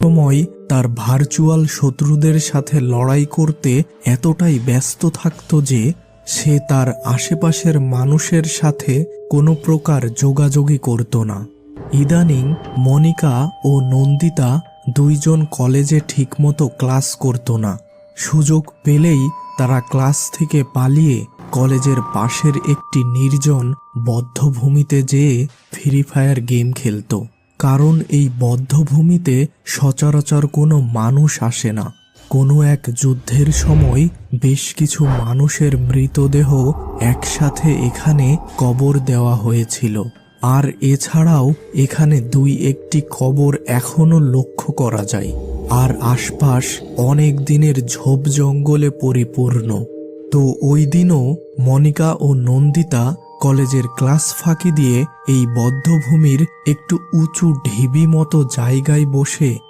সময় তার ভার্চুয়াল শত্রুদের সাথে লড়াই করতে এতটাই ব্যস্ত থাকত যে সে তার আশেপাশের মানুষের সাথে কোনো প্রকার যোগাযোগই করত না। ইদানিং মনিকা ও নন্দিতা দুইজন কলেজে ঠিকমতো ক্লাস করত না। সুযোগ পেলেই তারা ক্লাস থেকে পালিয়ে কলেজের পাশের একটি নির্জন বধ্যভূমিতে যেয়ে ফ্রি ফায়ার গেম খেলত। কারণ এই বধ্যভূমিতে সচরাচর কোনো মানুষ আসে না। কোনো এক যুদ্ধের সময় বেশ কিছু মানুষের মৃতদেহ একসাথে এখানে কবর দেওয়া হয়েছিল। আর এছাড়াও এখানে দুই একটি কবর এখনো লক্ষ্য করা যায়। আর আশপাশ অনেক দিনের ঝোপ জঙ্গলে পরিপূর্ণ। তো ওই দিনও মনিকা ও নন্দিতা কলেজের ক্লাস ফাঁকি দিয়ে এই বধ্যভূমির একটু উঁচু ঢিবি মতো জায়গায় বসে